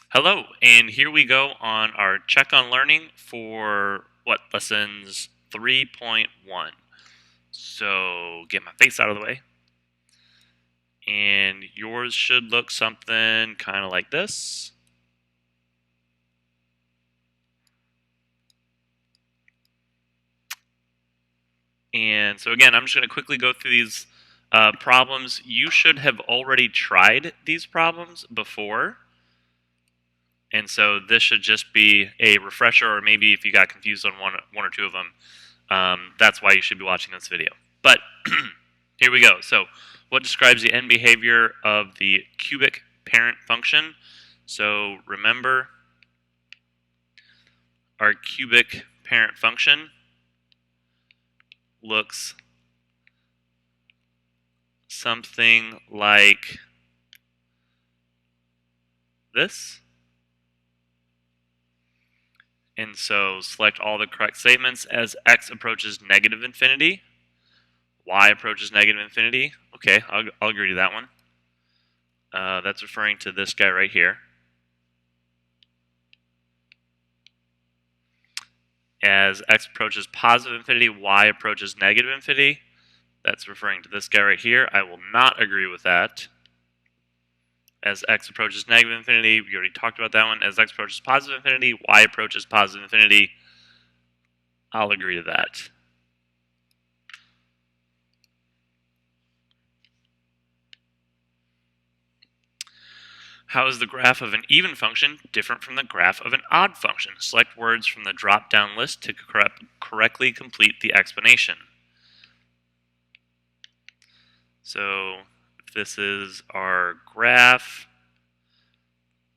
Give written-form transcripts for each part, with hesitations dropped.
Hello, and here we go on our check on learning for lessons 3.1. So get my face out of the way, and yours should look something kind of like this. And so again, I'm just going to quickly go through these problems. You should have already tried these problems before. And so this should just be a refresher, or maybe if you got confused on one or two of them, that's why you should be watching this video. But here we go. So what describes the end behavior of the cubic parent function? So remember, our cubic parent function looks something like this. And so select all the correct statements as x approaches negative infinity. Y approaches negative infinity. Okay, I'll agree to that one. That's referring to this guy right here. As x approaches positive infinity, y approaches negative infinity. That's referring to this guy right here. I will not agree with that. As x approaches negative infinity, we already talked about that one. As x approaches positive infinity, y approaches positive infinity. I'll agree to that. How is the graph of an even function different from the graph of an odd function? Select words from the drop-down list to correctly complete the explanation. So if this is our graph,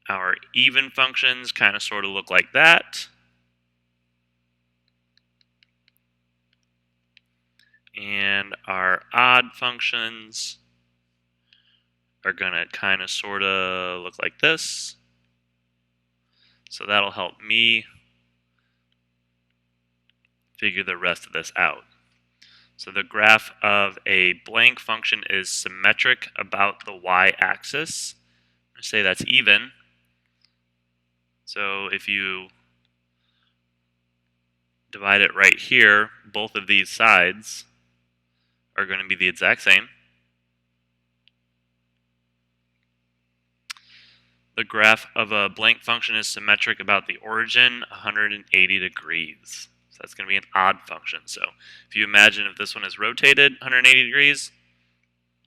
our even functions kind of sort of look like that. And our odd functions are going to kind of sort of look like this. So that'll help me figure the rest of this out. So the graph of a blank function is symmetric about the y-axis. Say that's even. So if you divide it right here, both of these sides are going to be the exact same. The graph of a blank function is symmetric about the origin, 180 degrees. So that's going to be an odd function. So if you imagine if this one is rotated 180 degrees,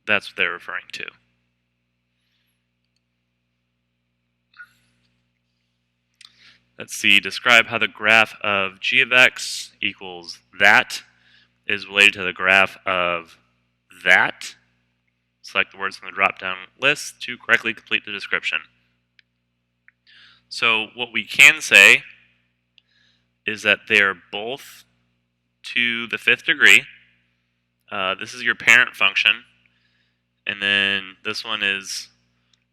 that's what they're referring to. Let's see, describe how the graph of g of x equals that is related to the graph of that. Select the words from the drop-down list to correctly complete the description. So what we can say is that they're both to the fifth degree. This is your parent function, and then this one is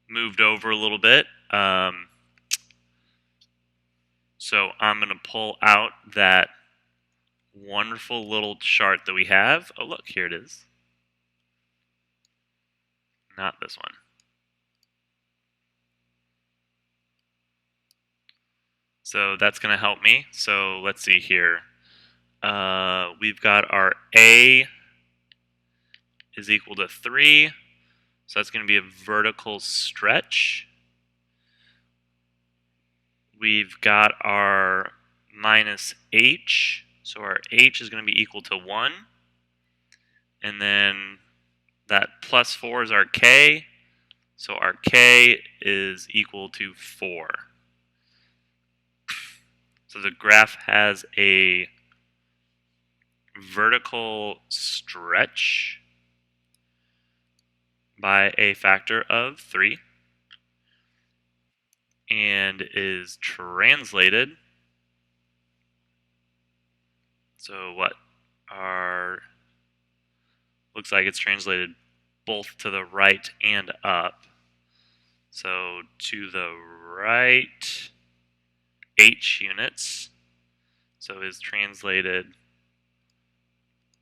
moved over a little bit. So I'm going to pull out that wonderful little chart that we have. Oh, look, here it is. Not this one. So that's going to help me. So let's see here. We've got our A is equal to 3. So that's going to be a vertical stretch. We've got our minus h. So our h is going to be equal to 1. And then that plus 4 is our k. So our k is equal to 4. So the graph has a vertical stretch by a factor of 3 and is translated. So what are looks like it's translated both to the right and up. So to the right, h units. So is translated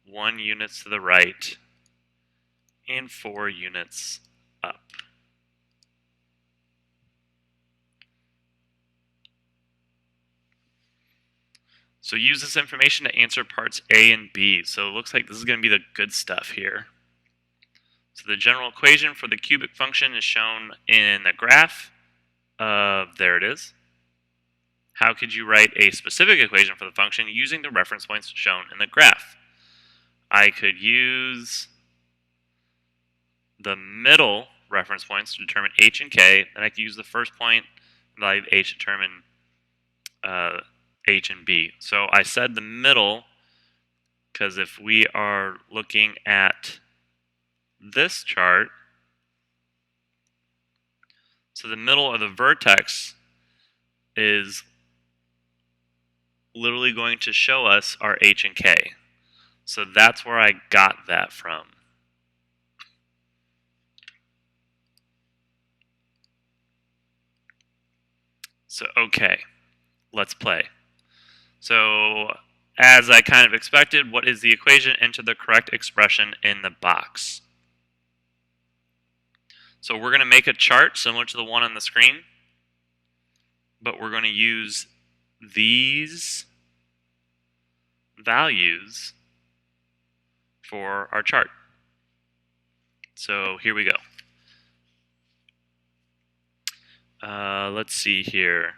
1 units to the right and 4 units up. So use this information to answer parts A and B. So it looks like this is going to be the good stuff here. So the general equation for the cubic function is shown in the graph. There it is. How could you write a specific equation for the function using the reference points shown in the graph? I could use the middle reference points to determine h and k. Then I could use the first point value of h to determine h and b. So I said the middle because if we are looking at this chart, so the middle of the vertex is literally going to show us our h and k. So that's where I got that from. So, okay, let's play. So, as I kind of expected, what is the equation? Enter the correct expression in the box. So we're going to make a chart similar to the one on the screen, but we're going to use these values for our chart. So here we go. Let's see here.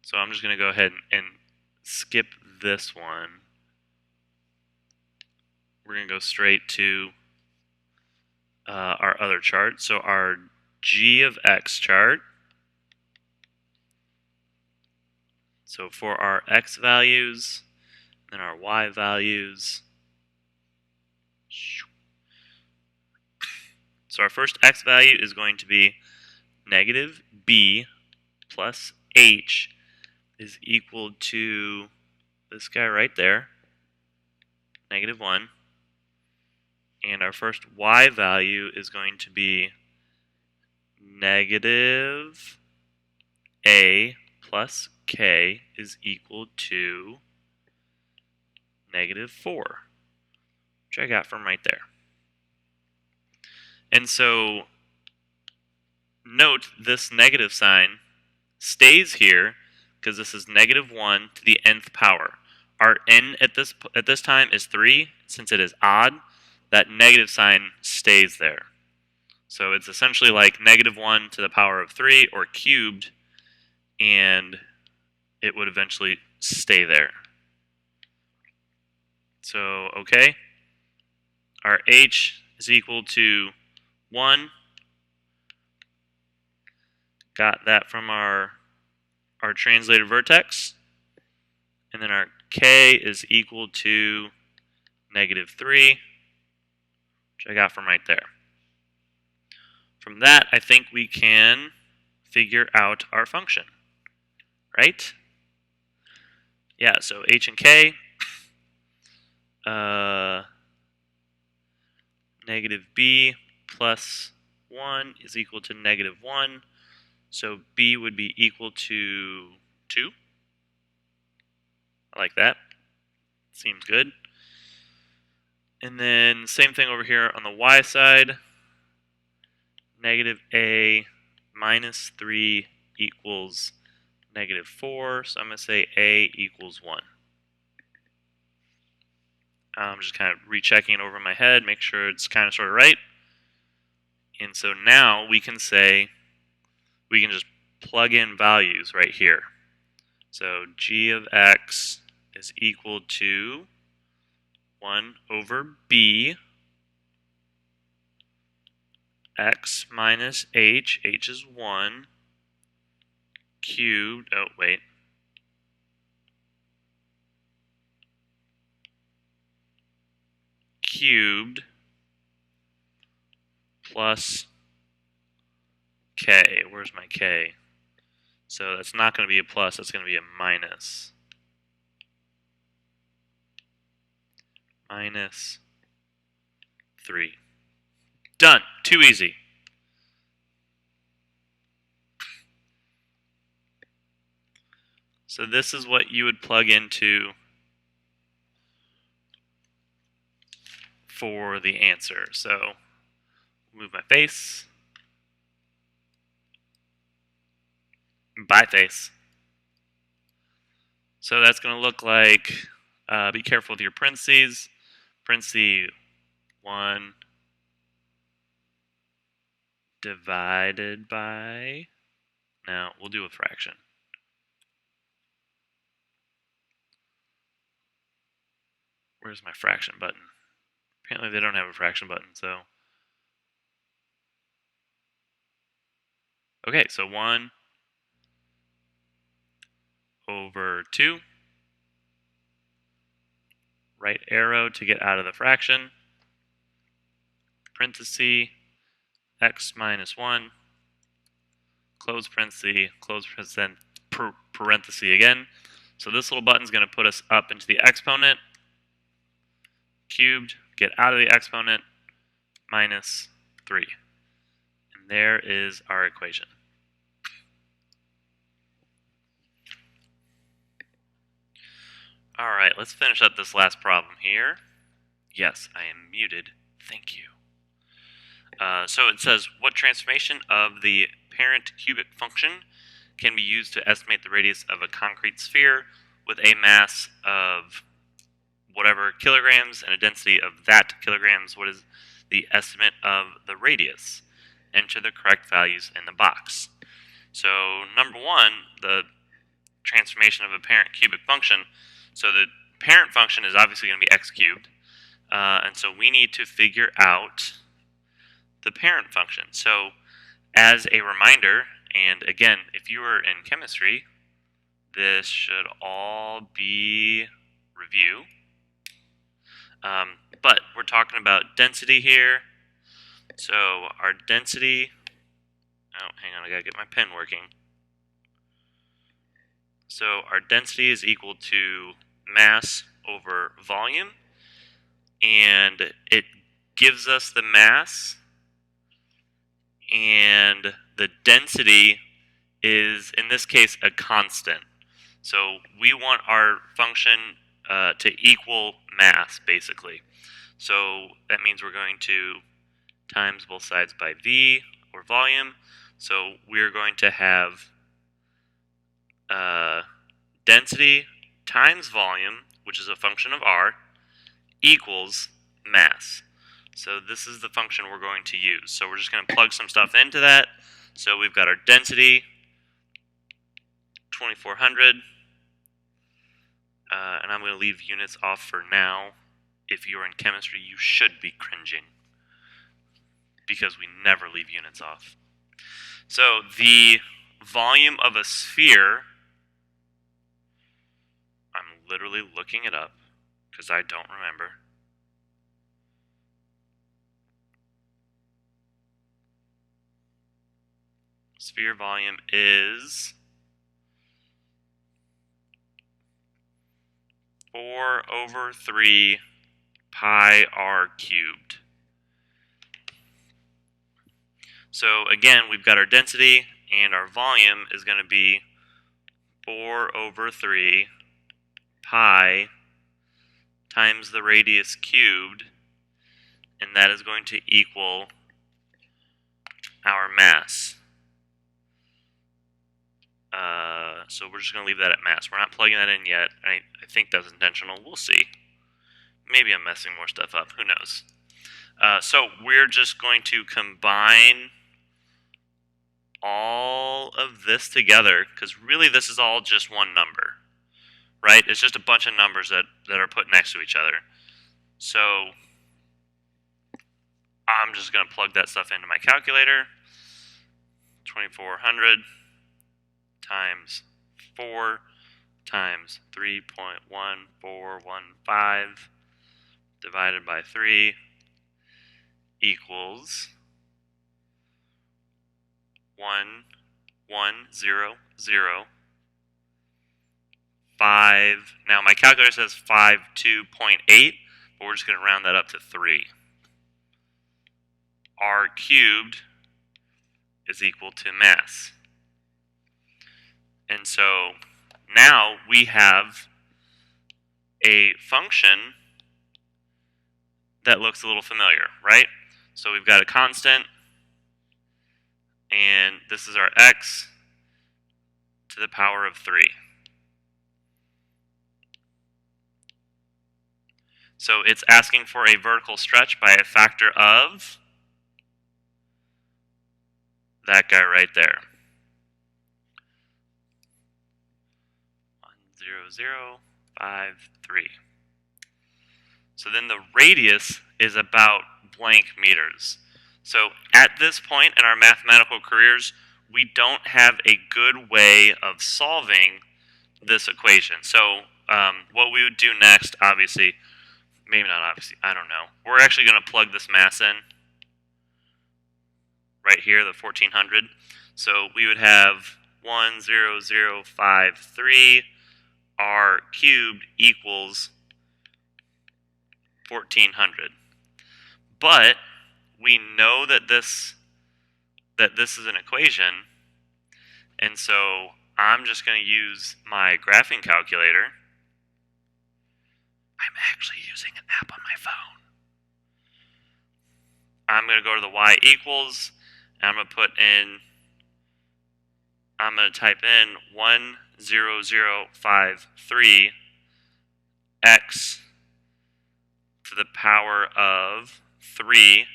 So I'm just going to go ahead and skip this one. We're going to go straight to our other chart. So our g of x chart. So for our x values, then our y values. So our first x value is going to be negative b plus h is equal to this guy right there, negative 1. And our first y value is going to be negative a plus k is equal to negative 4, which I got from right there. And so note this negative sign stays here because this is negative 1 to the nth power. Our n at this time is 3. Since it is odd, that negative sign stays there. So it's essentially like negative 1 to the power of 3 or cubed, and it would eventually stay there. So, okay, our h is equal to 1. Got that from our translated vertex. And then our k is equal to negative 3, which I got from right there. From that, I think we can figure out our function, right? Yeah, so h and k, negative b plus 1 is equal to negative 1. So b would be equal to 2. I like that. Seems good. And then same thing over here on the y side. Negative a minus 3 equals negative 4. So I'm going to say a equals 1. I'm just kind of rechecking it over my head, make sure it's kind of sort of right. And so now we can say, we can just plug in values right here. So g of x is equal to 1 over b, x minus h is 1, cubed, oh wait, cubed plus k. Where's my k? So that's not going to be a plus, that's going to be a minus. Minus 3. Done. Too easy. So this is what you would plug into for the answer. So move my face. Bye face. So that's going to look like, be careful with your parentheses. Parenthesis 1 divided by, now we'll do a fraction. Where's my fraction button? Apparently they don't have a fraction button, so. Okay, so 1 over 2. Right arrow to get out of the fraction. Parenthesis, x minus 1. Close parenthesis, parenthesis again. So this little button is going to put us up into the exponent. Cubed, get out of the exponent, minus 3. And there is our equation. All right, let's finish up this last problem here. Yes, I am muted. Thank you. So it says, what transformation of the parent cubic function can be used to estimate the radius of a concrete sphere with a mass of whatever kilograms and a density of that kilograms? What is the estimate of the radius? Enter the correct values in the box. So number 1, the transformation of a parent cubic function. So the parent function is obviously going to be x cubed. And so we need to figure out the parent function. So as a reminder, and again, if you were in chemistry, this should all be review. But we're talking about density here. So our density, oh, hang on, I gotta get my pen working. So our density is equal to mass over volume, and it gives us the mass, and the density is, in this case, a constant. So we want our function to equal mass, basically. So that means we're going to times both sides by v, or volume. So we're going to have density times volume, which is a function of r, equals mass. So this is the function we're going to use. So we're just going to plug some stuff into that. So we've got our density, 2400, and I'm going to leave units off for now. If you're in chemistry, you should be cringing, because we never leave units off. So the volume of a sphere, I'm literally looking it up because I don't remember. Sphere volume is 4/3 pi r cubed. So again, we've got our density, and our volume is going to be 4/3 pi times the radius cubed, and that is going to equal our mass. So we're just going to leave that at mass. We're not plugging that in yet. I think that's intentional. We'll see. Maybe I'm messing more stuff up. Who knows? So we're just going to combine all of this together, because really this is all just one number, right? It's just a bunch of numbers that are put next to each other. So I'm just going to plug that stuff into my calculator. 2400 times 4 times 3.1415 divided by 3 equals 1100.5. Now my calculator says 52.8, but we're just going to round that up to 3. R cubed is equal to mass. And so now we have a function that looks a little familiar, right? So we've got a constant, and this is our x to the power of 3. So it's asking for a vertical stretch by a factor of that guy right there. 10053. So then the radius is about blank meters. So at this point in our mathematical careers, we don't have a good way of solving this equation. So what we would do next, obviously, maybe not obviously, I don't know. We're actually going to plug this mass in right here, the 1400. So we would have 10053 r cubed equals 1400. But we know that this is an equation, and so I'm just going to use my graphing calculator. I'm actually using an app on my phone. I'm going to go to the y equals, and I'm going to type in 10053 x to the power of 3.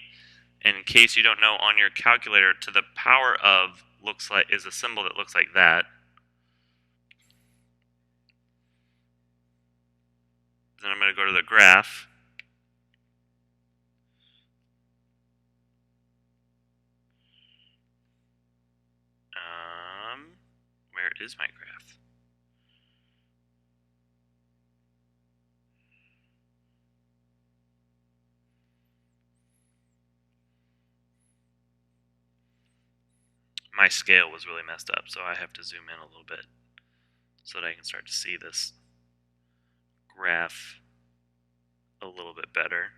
And in case you don't know, on your calculator, to the power of is a symbol that looks like that. Then I'm going to go to the graph. Where is my graph? My scale was really messed up, so I have to zoom in a little bit so that I can start to see this graph a little bit better.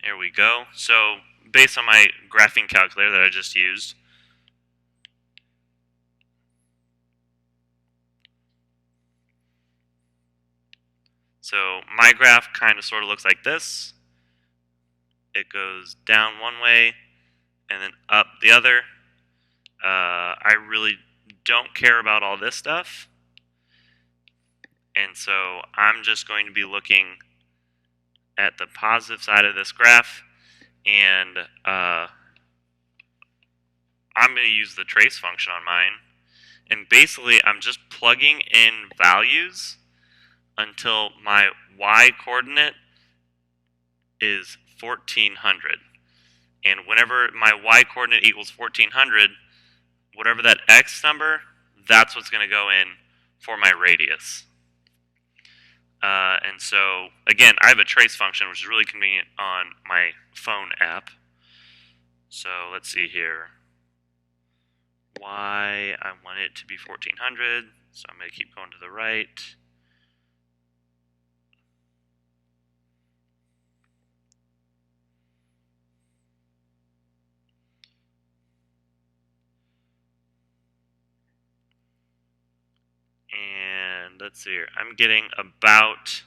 There we go. So based on my graphing calculator that I just used, so my graph kind of sort of looks like this. It goes down one way and then up the other. I really don't care about all this stuff. And so I'm just going to be looking at the positive side of this graph, and I'm going to use the trace function on mine. And basically, I'm just plugging in values until my y-coordinate is 1400. And whenever my y-coordinate equals 1400, whatever that x number, that's what's going to go in for my radius. And so, again, I have a trace function, which is really convenient on my phone app. So let's see here. Y, I want it to be 1400, so I'm going to keep going to the right. And let's see here. I'm getting about,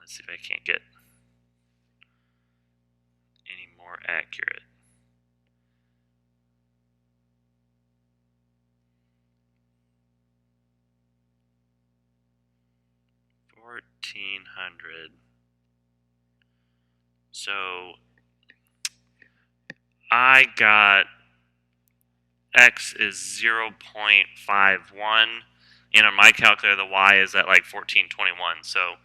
let's see if I can't get any more accurate. $1,400. So I got x is 0.51, and on my calculator the y is at like 1421, so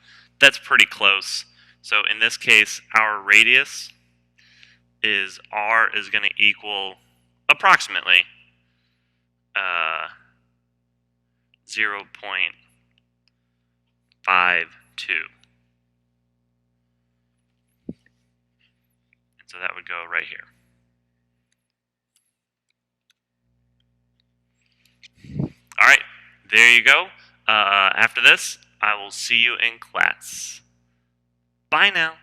that's pretty close. So in this case, our radius is r is going to equal approximately 0.52. And so that would go right here. All right, there you go. After this, I will see you in class. Bye now.